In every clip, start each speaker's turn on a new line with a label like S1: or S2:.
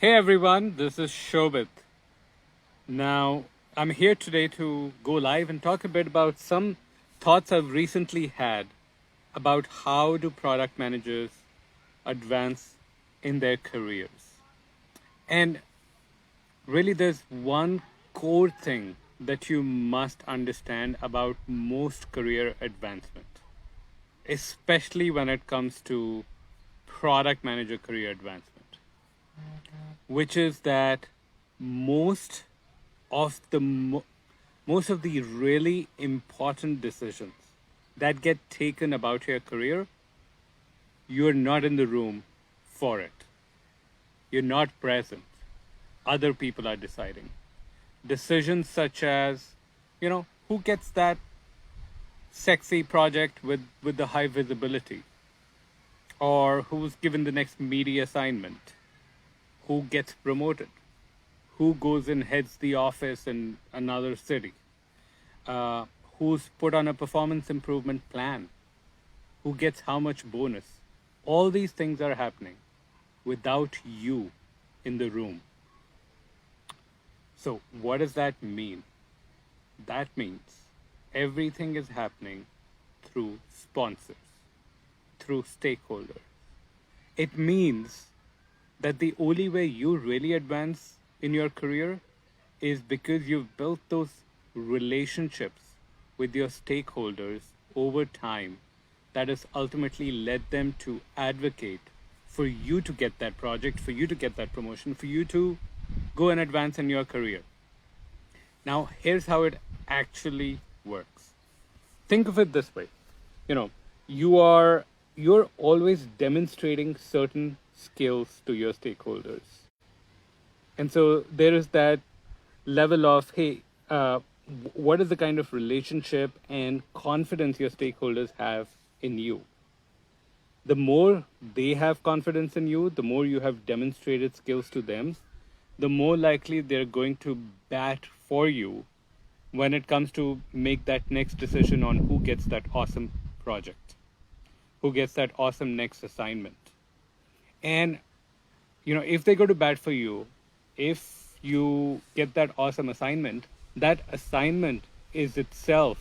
S1: Hey everyone, this is Shobit. Now, I'm here today to go live and talk a bit about some thoughts I've recently had about how do product managers advance in their careers. And really, there's one core thing that you must understand about most career advancement, especially when it comes to product manager career advancement, which is that most of the most of the really important decisions that get taken about your career, you're not in the room for it. You're not present. Other people are deciding. Decisions such as, who gets that sexy project with the high visibility, or who's given the next media assignment, who gets promoted, who goes and heads the office in another city, who's put on a performance improvement plan, who gets how much bonus. All these things are happening without you in the room. So, what does that mean? That means everything is happening through sponsors, through stakeholders. It means that the only way you really advance in your career is because you've built those relationships with your stakeholders over time that has ultimately led them to advocate for you to get that project, for you to get that promotion, for you to go and advance in your career. Now, here's how it actually works. Think of it this way. You're always demonstrating certain skills to your stakeholders. And so there is that level of, hey, what is the kind of relationship and confidence your stakeholders have in you? The more they have confidence in you, the more you have demonstrated skills to them, the more likely they're going to bat for you when it comes to make that next decision on who gets that awesome project, who gets that awesome next assignment. And, if they go to bat for you, if you get that awesome assignment, that assignment is itself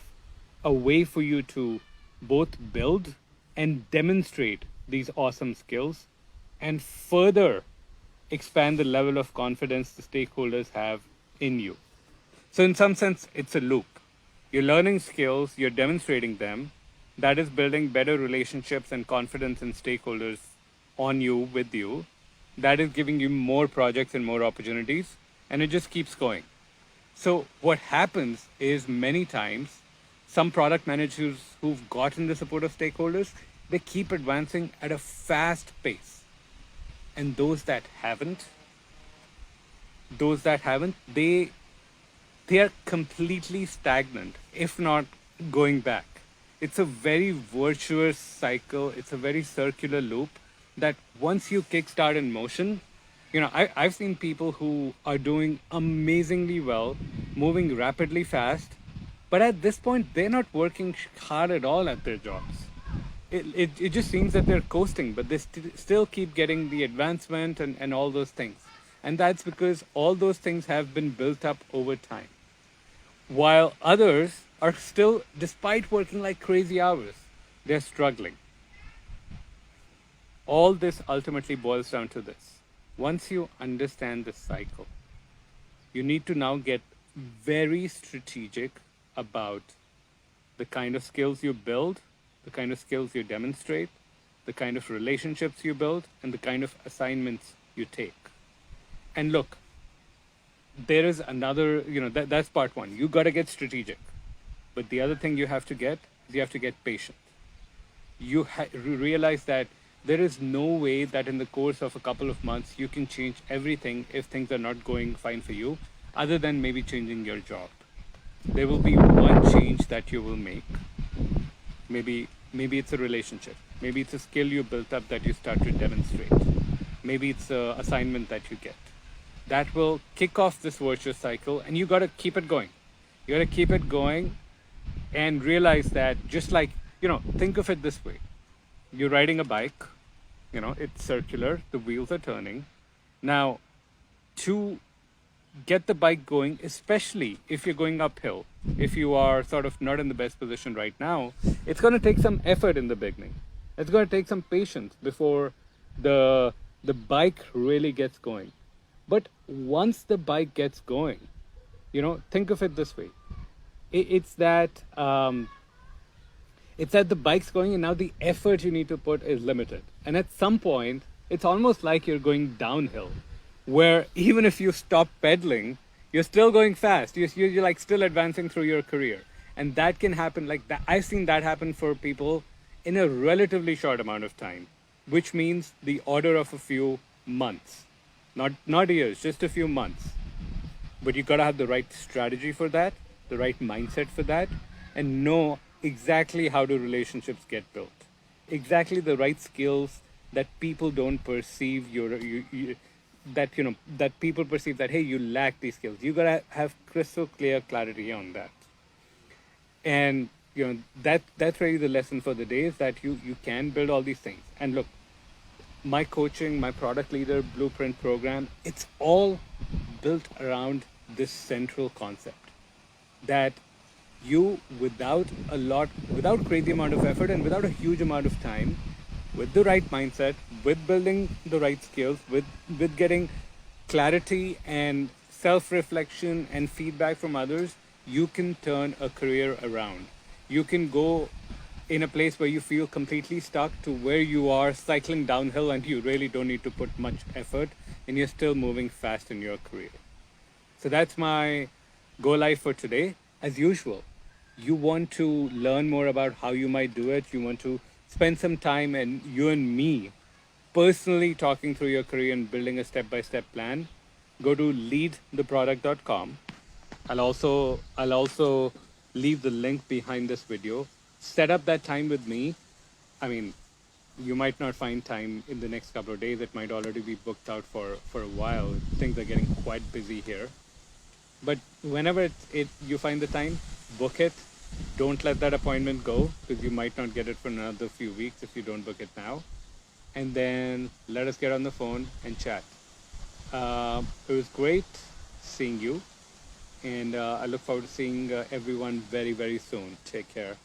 S1: a way for you to both build and demonstrate these awesome skills and further expand the level of confidence the stakeholders have in you. So in some sense, it's a loop. You're learning skills, you're demonstrating them. That is building better relationships and confidence in stakeholders on you, with you. That is giving you more projects and more opportunities. And it just keeps going. So what happens is many times, some product managers who've gotten the support of stakeholders, they keep advancing at a fast pace. And those that haven't, they are completely stagnant, if not going back. It's a very virtuous cycle. It's a very circular loop that once you kickstart in motion, I've seen people who are doing amazingly well, moving rapidly fast, but at this point, they're not working hard at all at their jobs. It just seems that they're coasting, but they still keep getting the advancement and all those things. And that's because all those things have been built up over time. While others are still, despite working like crazy hours, they're struggling. All this ultimately boils down to this. Once you understand this cycle, you need to now get very strategic about the kind of skills you build, the kind of skills you demonstrate, the kind of relationships you build, and the kind of assignments you take. And look, there is another, that's part one. You got to get strategic. But the other thing you have to get is you have to get patient. You realize that there is no way that in the course of a couple of months you can change everything if things are not going fine for you, other than maybe changing your job. There will be one change that you will make. Maybe it's a relationship. Maybe it's a skill you built up that you start to demonstrate. Maybe it's an assignment that you get. That will kick off this virtuous cycle, and you got to keep it going. You got to keep it going and realize that, just like, think of it this way. You're riding a bike, it's circular, the wheels are turning. Now, to get the bike going, especially if you're going uphill. If you are sort of not in the best position right now, it's going to take some effort in the beginning. It's going to take some patience before the bike really gets going. But once the bike gets going, think of it this way: it's that the bike's going, and now the effort you need to put is limited. And at some point, it's almost like you're going downhill, where even if you stop pedaling, you're still going fast. You're like still advancing through your career. And that can happen like that. I've seen that happen for people in a relatively short amount of time, which means the order of a few months, not years, just a few months. But you got to have the right strategy for that, the right mindset for that, and know exactly how do relationships get built, exactly the right skills that people don't perceive that people perceive that, hey, you lack these skills. You got to have crystal clear clarity on that. And that's really the lesson for the day, is that you can build all these things. And look, my coaching, my product leader blueprint program, it's all built around this central concept that you, without crazy amount of effort and without a huge amount of time, with the right mindset, with building the right skills, with getting clarity and self-reflection and feedback from others, you can turn a career around. You can go in a place where you feel completely stuck to where you are cycling downhill and you really don't need to put much effort and you're still moving fast in your career. So that's my go live for today. As usual, you want to learn more about how you might do it. You want to spend some time, and you and me personally talking through your career and building a step-by-step plan. Go to leadtheproduct.com. I'll also leave the link behind this video. Set up that time with me. I mean, you might not find time in the next couple of days. It might already be booked out for a while. Things are getting quite busy here. But whenever you find the time, book it. Don't let that appointment go, because you might not get it for another few weeks if you don't book it now. And then let us get on the phone and chat. It was great seeing you. And I look forward to seeing everyone very, very soon. Take care.